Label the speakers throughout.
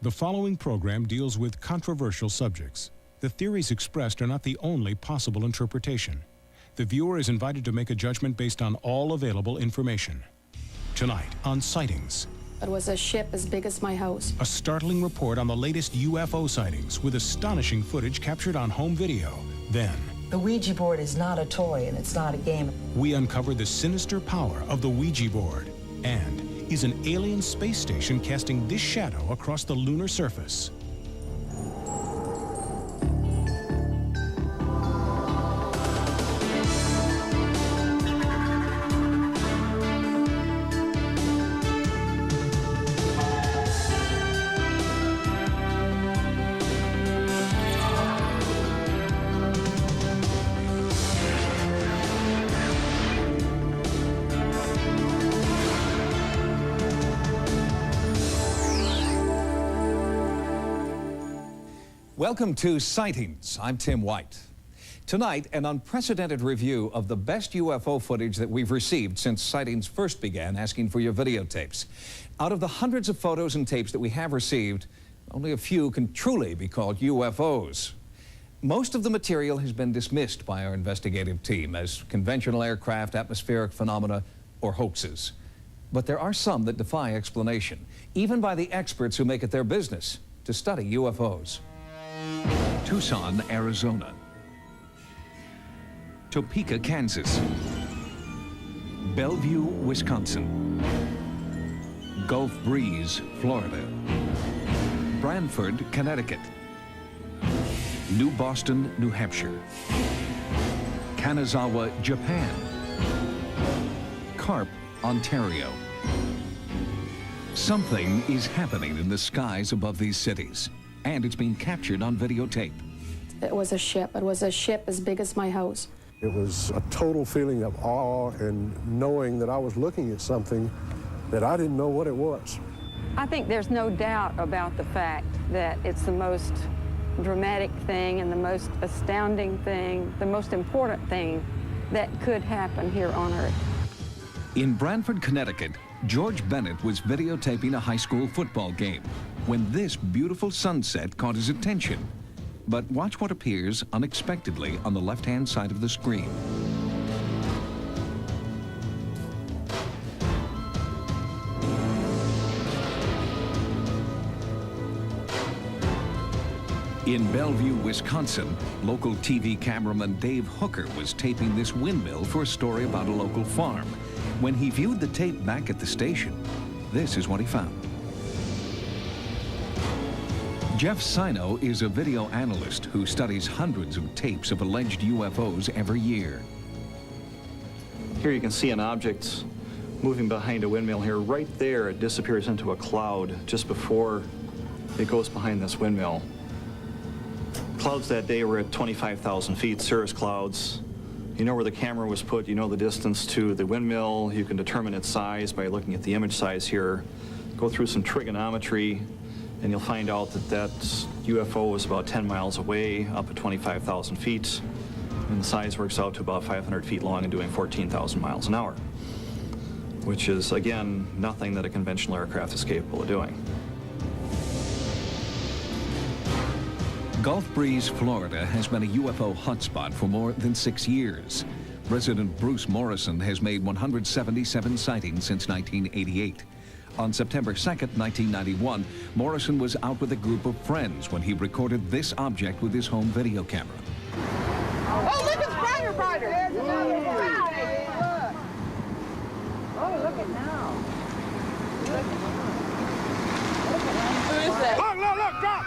Speaker 1: The following program deals with controversial subjects. The theories expressed are not the only possible interpretation. The viewer is invited to make a judgment based on all available information. Tonight on Sightings.
Speaker 2: It was a ship as big as my house.
Speaker 1: A startling report on the latest UFO sightings with astonishing footage captured on home video. Then,
Speaker 3: the Ouija board is not a toy and it's not a game.
Speaker 1: We uncover the sinister power of the Ouija board. And is an alien space station casting this shadow across the lunar surface?
Speaker 4: Welcome to Sightings. I'm Tim White. Tonight, an unprecedented review of the best UFO footage that we've received since Sightings first began asking for your videotapes. Out of the hundreds of photos and tapes that we have received, only a few can truly be called UFOs. Most of the material has been dismissed by our investigative team as conventional aircraft, atmospheric phenomena, or hoaxes. But there are some that defy explanation, even by the experts who make it their business to study UFOs. Tucson, Arizona. Topeka, Kansas. Bellevue, Wisconsin. Gulf Breeze, Florida. Branford, Connecticut. New Boston, New Hampshire. Kanazawa, Japan. Carp, Ontario. Something is happening in the skies above these cities, and it's being captured on videotape.
Speaker 2: It was a ship. It was a ship as big as my house.
Speaker 5: It was a total feeling of awe and knowing that I was looking at something that I didn't know what it was.
Speaker 6: I think there's no doubt about the fact that it's the most dramatic thing and the most astounding thing, the most important thing that could happen here on Earth.
Speaker 4: In Branford, Connecticut, George Bennett was videotaping a high school football game when this beautiful sunset caught his attention. But watch what appears unexpectedly on the left-hand side of the screen. In Bellevue, Wisconsin, local TV cameraman Dave Hooker was taping this windmill for a story about a local farm. When he viewed the tape back at the station, this is what he found. Jeff Sino is a video analyst who studies hundreds of tapes of alleged UFOs every year.
Speaker 7: Here you can see an object moving behind a windmill here. Right there, it disappears into a cloud just before it goes behind this windmill. Clouds that day were at 25,000 feet, cirrus clouds. You know where the camera was put, you know the distance to the windmill, you can determine its size by looking at the image size here. Go through some trigonometry, and you'll find out that that UFO was about 10 miles away, up at 25,000 feet, and the size works out to about 500 feet long and doing 14,000 miles an hour, which is, again, nothing that a conventional aircraft is capable of doing.
Speaker 4: Gulf Breeze, Florida has been a UFO hotspot for more than 6 years. Resident Bruce Morrison has made 177 sightings since 1988. On September 2nd, 1991, Morrison was out with a group of friends when he recorded this object with his home video camera.
Speaker 8: Oh, look, it's brighter, brighter. There's another one. Oh, look at now. Who is that?
Speaker 9: Look, drop.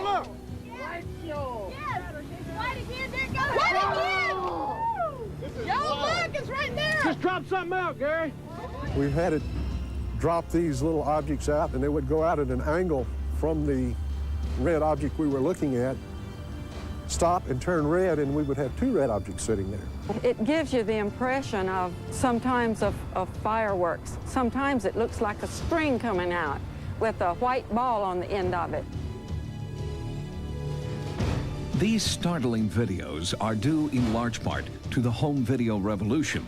Speaker 9: Look.
Speaker 8: White show. Yes, white again, there it goes. White again. Yo, look, it's right there.
Speaker 9: Just drop something out, Gary.
Speaker 5: We had it drop these little objects out, and they would go out at an angle from the red object we were looking at, stop and turn red, and we would have two red objects sitting there.
Speaker 6: It gives you the impression of sometimes of fireworks. Sometimes it looks like a string coming out with a white ball on the end of it.
Speaker 4: These startling videos are due in large part to the home video revolution.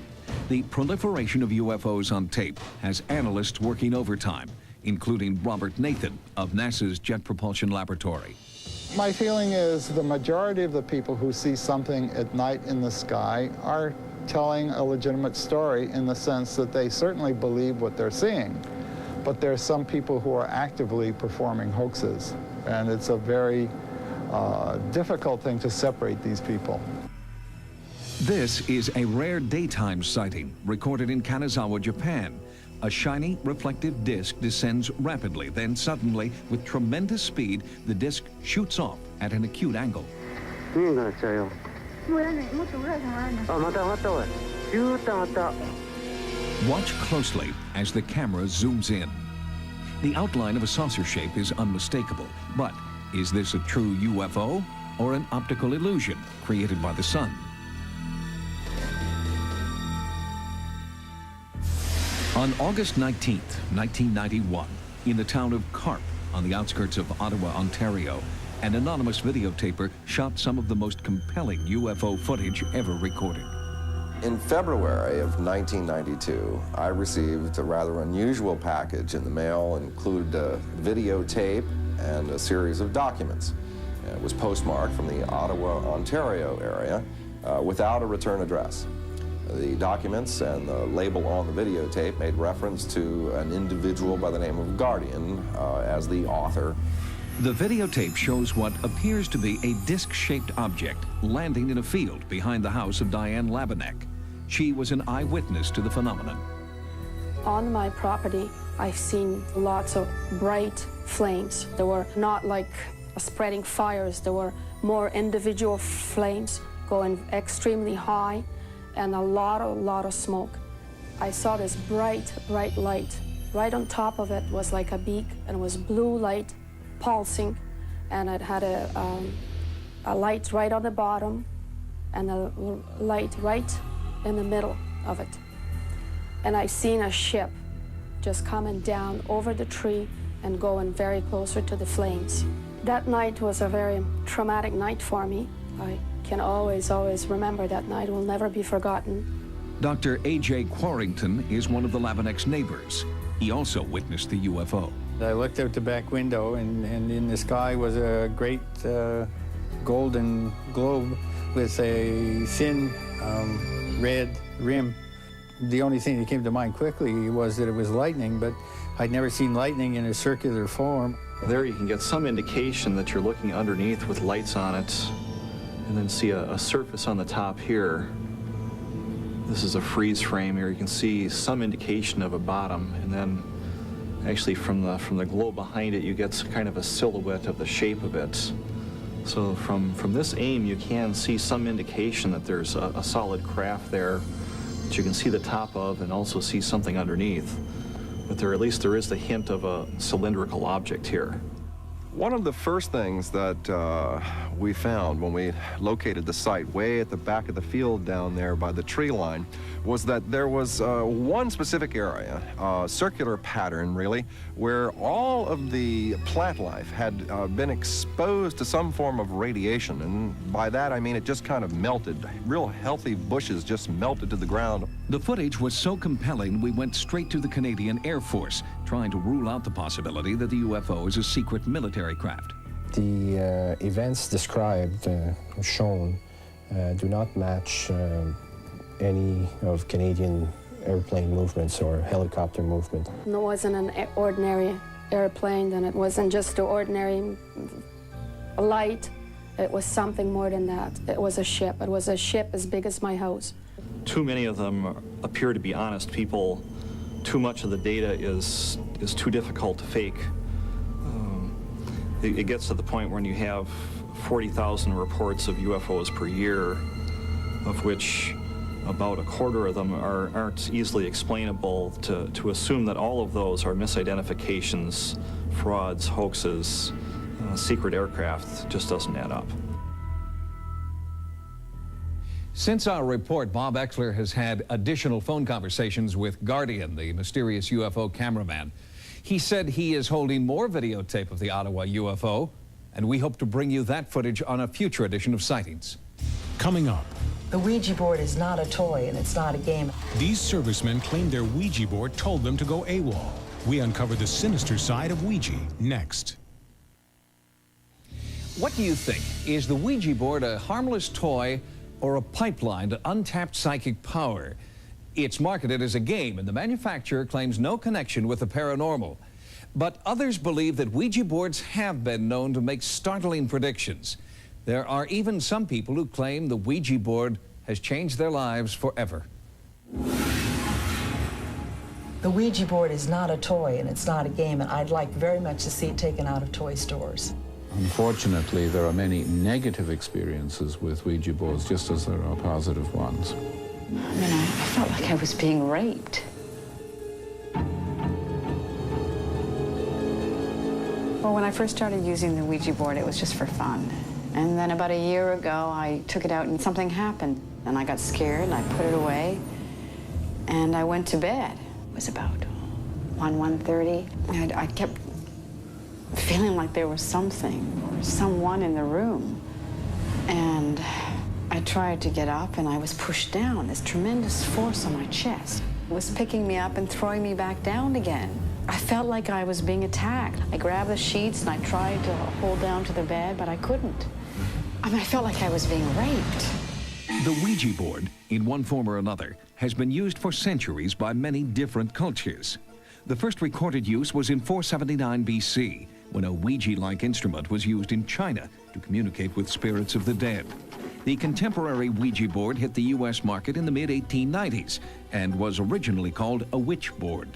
Speaker 4: The proliferation of UFOs on tape has analysts working overtime, including Robert Nathan of NASA's Jet Propulsion Laboratory.
Speaker 10: My feeling is the majority of the people who see something at night in the sky are telling a legitimate story in the sense that they certainly believe what they're seeing. But there are some people who are actively performing hoaxes, and it's a very difficult thing to separate these people.
Speaker 4: This is a rare daytime sighting recorded in Kanazawa, Japan. A shiny, reflective disc descends rapidly, then suddenly, with tremendous speed, the disc shoots off at an acute angle. Watch closely as the camera zooms in. The outline of a saucer shape is unmistakable, but is this a true UFO or an optical illusion created by the sun? On August 19th, 1991, in the town of Carp, on the outskirts of Ottawa, Ontario, an anonymous videotaper shot some of the most compelling UFO footage ever recorded.
Speaker 11: In February of 1992, I received a rather unusual package in the mail. It included a videotape and a series of documents. It was postmarked from the Ottawa, Ontario area without a return address. The documents and the label on the videotape made reference to an individual by the name of Guardian as the author.
Speaker 4: The videotape shows what appears to be a disc-shaped object landing in a field behind the house of Diane Labinek. She was an eyewitness to the phenomenon.
Speaker 2: On my property, I've seen lots of bright flames. They were not like spreading fires. There were more individual flames going extremely high, and a lot of smoke. I saw this bright light. Right on top of it was like a beak, and it was blue light pulsing, and it had a light right on the bottom and a light right in the middle of it. And I seen a ship just coming down over the tree and going very closer to the flames. That night was a very traumatic night for me. I can always remember that night. It will never be forgotten.
Speaker 4: Dr. A.J. Quarrington is one of the Labinek's neighbors. He also witnessed the UFO.
Speaker 10: I looked out the back window, and in the sky was a great golden globe with a thin red rim. The only thing that came to mind quickly was that it was lightning, but I'd never seen lightning in a circular form.
Speaker 7: There you can get some indication that you're looking underneath with lights on it, and then see a surface on the top here. This is a freeze frame here. You can see some indication of a bottom, and then actually from the glow behind it, you get kind of a silhouette of the shape of it. So from this aim, you can see some indication that there's a solid craft there that you can see the top of and also see something underneath. But at least there is the hint of a cylindrical object here.
Speaker 11: One of the first things that we found when we located the site way at the back of the field down there by the tree line was that there was one specific area, circular pattern really, where all of the plant life had been exposed to some form of radiation. And by that I mean it just kind of melted. Real healthy bushes just melted to the ground.
Speaker 4: The footage was so compelling, we went straight to the Canadian Air Force, trying to rule out the possibility that the UFO is a secret military craft.
Speaker 12: The events described, shown, do not match any of Canadian airplane movements or helicopter movement.
Speaker 2: It wasn't an ordinary airplane, and it wasn't just an ordinary light. It was something more than that. It was a ship. It was a ship as big as my house.
Speaker 7: Too many of them appear to be honest people. Too much of the data is too difficult to fake. It gets to the point when you have 40,000 reports of UFOs per year, of which about a quarter of them aren't easily explainable. To assume that all of those are misidentifications, frauds, hoaxes, secret aircraft just doesn't add up.
Speaker 4: Since our report, Bob Exler has had additional phone conversations with Guardian, the mysterious UFO cameraman. He said he is holding more videotape of the Ottawa UFO, and we hope to bring you that footage on a future edition of Sightings.
Speaker 1: Coming up,
Speaker 3: The Ouija board is not a toy, and it's not a game.
Speaker 1: these servicemen claim their Ouija board told them to go AWOL. We uncover the sinister side of Ouija next.
Speaker 4: What do you think? Is the Ouija board a harmless toy or a pipeline to untapped psychic power? It's marketed as a game, and the manufacturer claims no connection with the paranormal. But others believe that Ouija boards have been known to make startling predictions. There are even some people who claim the Ouija board has changed their lives forever.
Speaker 3: The Ouija board is not a toy and it's not a game, and I'd like very much to see it taken out of toy stores.
Speaker 13: Unfortunately, there are many negative experiences with Ouija boards, just as there are positive ones.
Speaker 14: I mean, I felt like I was being raped. Well, when I first started using the Ouija board, it was just for fun. And then about a year ago, I took it out and something happened. And I got scared and I put it away. And I went to bed. It was about 1:30. I kept feeling like there was something or someone in the room. And I tried to get up and I was pushed down. This tremendous force on my chest was picking me up and throwing me back down again. I felt like I was being attacked. I grabbed the sheets and I tried to hold down to the bed, but I couldn't. I mean, I felt like I was being raped.
Speaker 4: The Ouija board, in one form or another, has been used for centuries by many different cultures. The first recorded use was in 479 BC, when a Ouija-like instrument was used in China to communicate with spirits of the dead. The contemporary Ouija board hit the U.S. market in the mid-1890s and was originally called a witch board.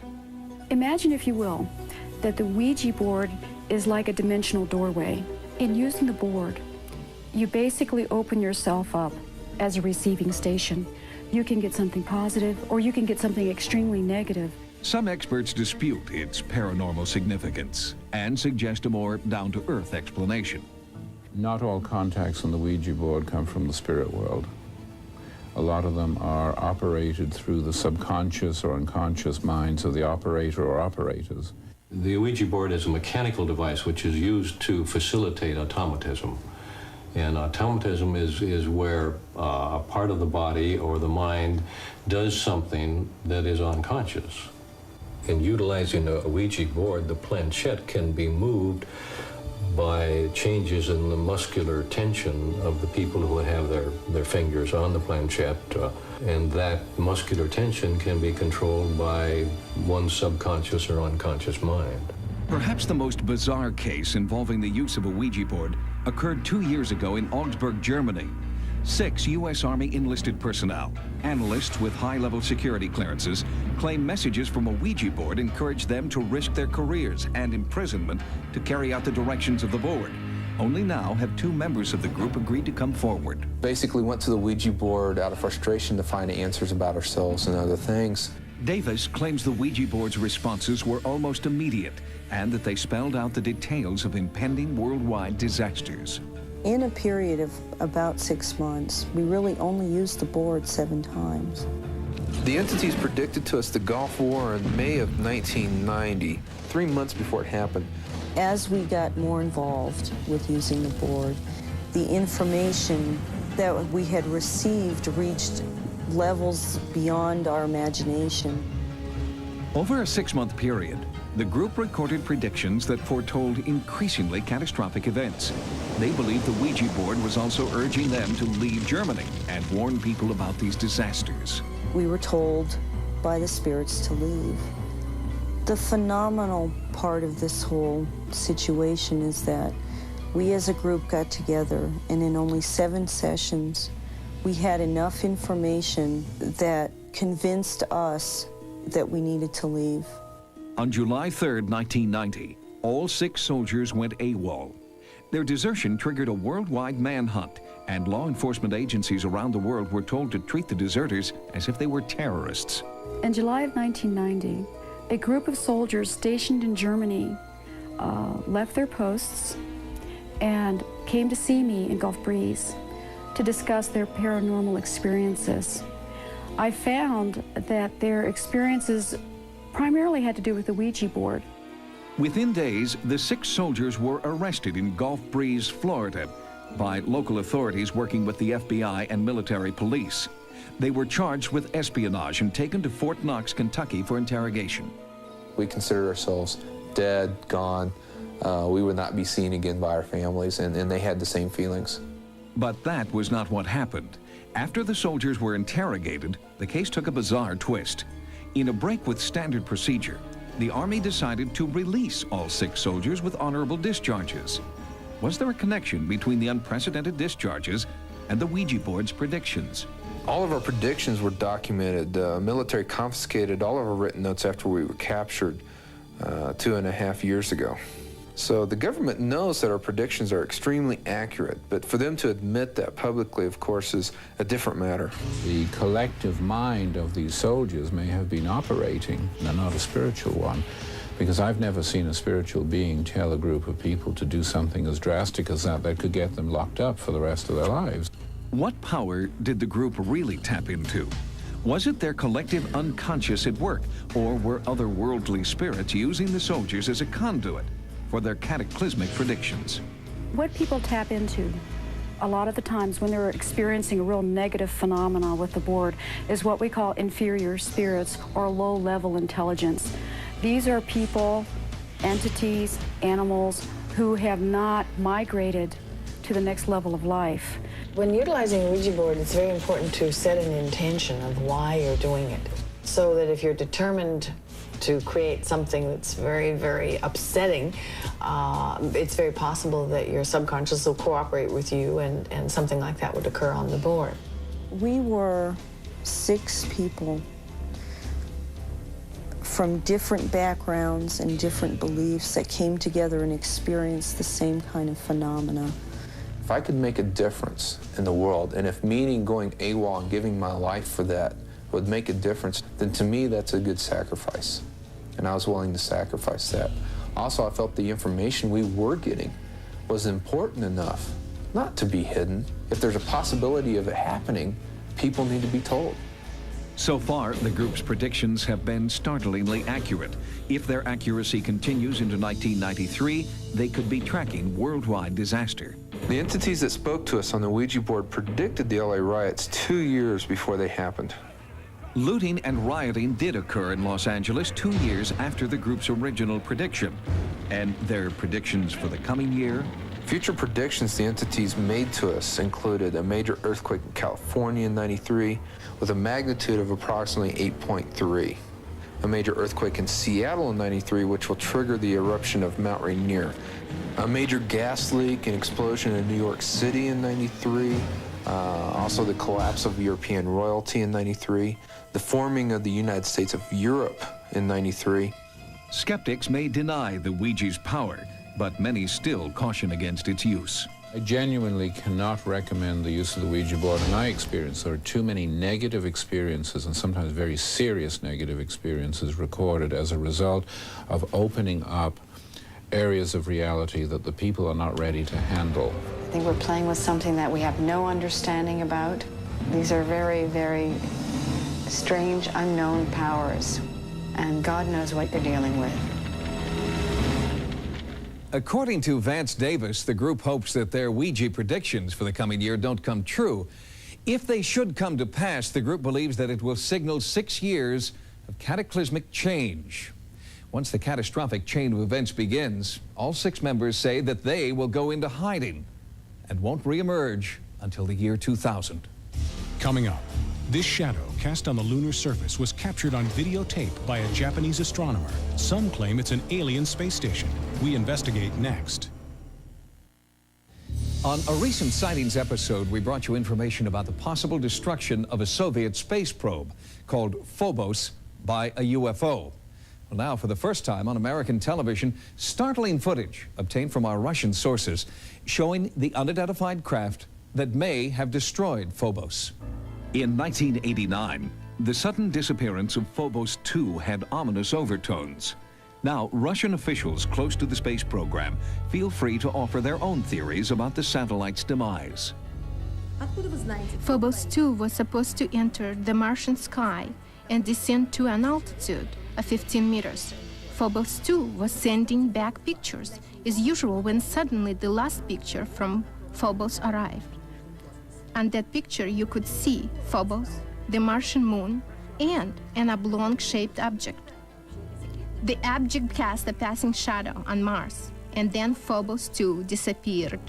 Speaker 15: Imagine, if you will, that the Ouija board is like a dimensional doorway. In using the board, you basically open yourself up as a receiving station. You can get something positive or you can get something extremely negative.
Speaker 4: Some experts dispute its paranormal significance and suggest a more down-to-earth explanation.
Speaker 13: Not all contacts on the Ouija board come from the spirit world. A lot of them are operated through the subconscious or unconscious minds of the operator or operators.
Speaker 16: The Ouija board is a mechanical device which is used to facilitate automatism. And automatism is where a part of the body or the mind does something that is unconscious. In utilizing a Ouija board, the planchette can be moved by changes in the muscular tension of the people who have their fingers on the planchette. And that muscular tension can be controlled by one's subconscious or unconscious mind.
Speaker 4: Perhaps the most bizarre case involving the use of a Ouija board occurred 2 years ago in Augsburg, Germany. 6 U.S. Army enlisted personnel, analysts with high-level security clearances, claim messages from a Ouija board encouraged them to risk their careers and imprisonment to carry out the directions of the board. Only now have 2 members of the group agreed to come forward.
Speaker 17: Basically went to the Ouija board out of frustration to find answers about ourselves and other things.
Speaker 4: Davis claims the Ouija board's responses were almost immediate and that they spelled out the details of impending worldwide disasters.
Speaker 18: In a period of about 6 months, we really only used the board 7 times.
Speaker 17: The entities predicted to us the Gulf War in May of 1990, 3 months before it happened.
Speaker 18: As we got more involved with using the board, the information that we had received reached levels beyond our imagination.
Speaker 4: Over a 6-month period, the group recorded predictions that foretold increasingly catastrophic events. They believe the Ouija board was also urging them to leave Germany and warn people about these disasters.
Speaker 18: We were told by the spirits to leave. The phenomenal part of this whole situation is that we as a group got together, and in only 7 sessions, we had enough information that convinced us that we needed to leave.
Speaker 4: On July 3rd, 1990, all 6 soldiers went AWOL. Their desertion triggered a worldwide manhunt, and law enforcement agencies around the world were told to treat the deserters as if they were terrorists.
Speaker 15: In July of 1990, a group of soldiers stationed in Germany left their posts and came to see me in Gulf Breeze to discuss their paranormal experiences. I found that their experiences primarily had to do with the Ouija board.
Speaker 4: Within days, the 6 soldiers were arrested in Gulf Breeze, Florida, by local authorities working with the FBI and military police. They were charged with espionage and taken to Fort Knox, Kentucky for interrogation.
Speaker 17: We considered ourselves dead, gone. We would not be seen again by our families, and they had the same feelings.
Speaker 4: But that was not what happened. After the soldiers were interrogated, the case took a bizarre twist. In a break with standard procedure, the Army decided to release all 6 soldiers with honorable discharges. Was there a connection between the unprecedented discharges and the Ouija board's predictions?
Speaker 17: All of our predictions were documented. The military confiscated all of our written notes after we were captured 2.5 years ago. So the government knows that our predictions are extremely accurate, but for them to admit that publicly, of course, is a different matter.
Speaker 13: The collective mind of these soldiers may have been operating, and not a spiritual one, because I've never seen a spiritual being tell a group of people to do something as drastic as that could get them locked up for the rest of their lives.
Speaker 4: What power did the group really tap into? Was it their collective unconscious at work, or were otherworldly spirits using the soldiers as a conduit for their cataclysmic predictions?
Speaker 15: What people tap into a lot of the times when they're experiencing a real negative phenomena with the board is what we call inferior spirits or low-level intelligence. These are people, entities, animals who have not migrated to the next level of life.
Speaker 3: When utilizing a Ouija board, it's very important to set an intention of why you're doing it, so that if you're determined to create something that's very, very upsetting, it's very possible that your subconscious will cooperate with you, and something like that would occur on the board.
Speaker 18: We were 6 people from different backgrounds and different beliefs that came together and experienced the same kind of phenomena.
Speaker 17: If I could make a difference in the world, and if meaning going AWOL and giving my life for that would make a difference, then to me that's a good sacrifice. And I was willing to sacrifice that. Also, I felt the information we were getting was important enough not to be hidden. If there's a possibility of it happening, people need to be told.
Speaker 4: So far, the group's predictions have been startlingly accurate. If their accuracy continues into 1993, they could be tracking worldwide disaster.
Speaker 17: The entities that spoke to us on the Ouija board predicted the LA riots 2 years before they happened.
Speaker 4: Looting and rioting did occur in Los Angeles 2 years after the group's original prediction. And their predictions for the coming year?
Speaker 17: Future predictions the entities made to us included a major earthquake in California in '93 with a magnitude of approximately 8.3. A major earthquake in Seattle in '93, which will trigger the eruption of Mount Rainier. A major gas leak and explosion in New York City in '93. Also the collapse of European royalty in '93. The forming of the United States of Europe in '93.
Speaker 4: Skeptics may deny the Ouija's power, but many still caution against its use.
Speaker 13: I genuinely cannot recommend the use of the Ouija board. In my experience, there are too many negative experiences, and sometimes very serious negative experiences, recorded as a result of opening up areas of reality that the people are not ready to handle.
Speaker 14: I think we're playing with something that we have no understanding about. These are very, very strange, unknown powers, and God knows what you're dealing with.
Speaker 4: According to Vance Davis, the group hopes that their Ouija predictions for the coming year don't come true. If they should come to pass, the group believes that it will signal 6 years of cataclysmic change. Once the catastrophic chain of events begins, all 6 members say that they will go into hiding and won't reemerge until the year 2000.
Speaker 1: Coming up, this shadow cast on the lunar surface was captured on videotape by a Japanese astronomer. Some claim it's an alien space station. We investigate next.
Speaker 4: On a recent Sightings episode, we brought you information about the possible destruction of a Soviet space probe called PHOBOS by a UFO. Well, now, for the first time on American television, startling footage obtained from our Russian sources showing the unidentified craft that may have destroyed PHOBOS. In 1989, the sudden disappearance of PHOBOS 2 had ominous overtones. Now, Russian officials close to the space program feel free to offer their own theories about the satellite's demise.
Speaker 19: PHOBOS 2 was supposed to enter the Martian sky and descend to an altitude of 15 meters. PHOBOS 2 was sending back pictures, as usual when suddenly the last picture from PHOBOS arrived. On that picture you could see Phobos, the Martian moon, and an oblong-shaped object. The object cast a passing shadow on Mars, and then Phobos 2 disappeared.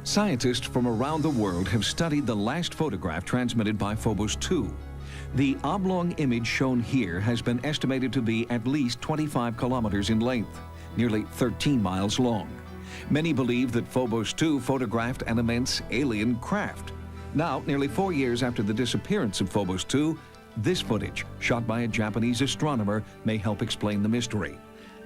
Speaker 4: Scientists from around the world have studied the last photograph transmitted by Phobos 2. The oblong image shown here has been estimated to be at least 25 kilometers in length, nearly 13 miles long. Many believe that Phobos 2 photographed an immense alien craft. Now, nearly 4 years after the disappearance of Phobos 2, this footage, shot by a Japanese astronomer, may help explain the mystery.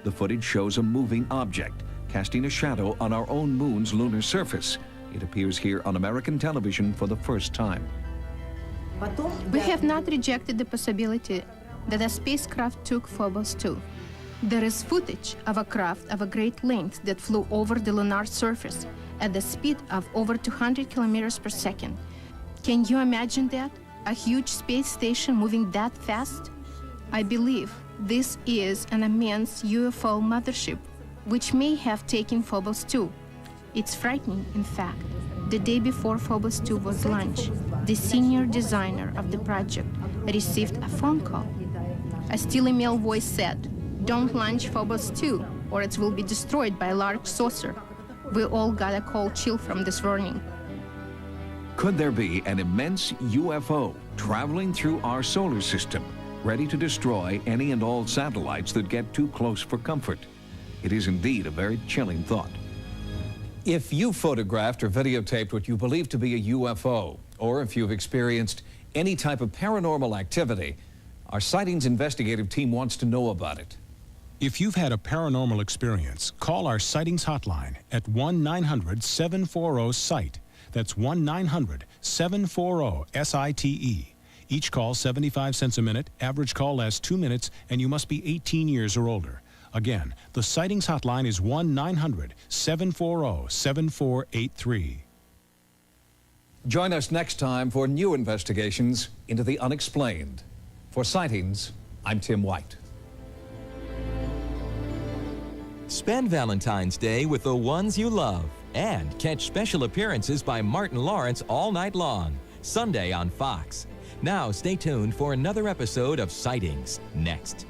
Speaker 4: The footage shows a moving object, casting a shadow on our own moon's lunar surface. It appears here on American television for the first time.
Speaker 19: We have not rejected the possibility that a spacecraft took Phobos 2. There is footage of a craft of a great length that flew over the lunar surface at the speed of over 200 kilometers per second. Can you imagine that? A huge space station moving that fast? I believe this is an immense UFO mothership, which may have taken Phobos 2. It's frightening, in fact. The day before Phobos 2 was launched, the senior designer of the project received a phone call. A steely male voice said, "Don't launch Phobos 2, or it will be destroyed by a large saucer." We all got a cold chill from this warning.
Speaker 4: Could there be an immense UFO traveling through our solar system, ready to destroy any and all satellites that get too close for comfort? It is indeed a very chilling thought. If you photographed or videotaped what you believe to be a UFO, or if you've experienced any type of paranormal activity, our Sightings investigative team wants to know about it.
Speaker 1: If you've had a paranormal experience, call our Sightings hotline at 1-900-740-SIGHT. That's 1-900-740-SITE. Each call 75 cents a minute, average call lasts 2 minutes, and you must be 18 years or older. Again, the Sightings hotline is 1-900-740-7483.
Speaker 4: Join us next time for new investigations into the unexplained. For Sightings, I'm Tim White.
Speaker 20: Spend Valentine's Day with the ones you love and catch special appearances by Martin Lawrence all night long, Sunday on Fox. Now stay tuned for another episode of Sightings next.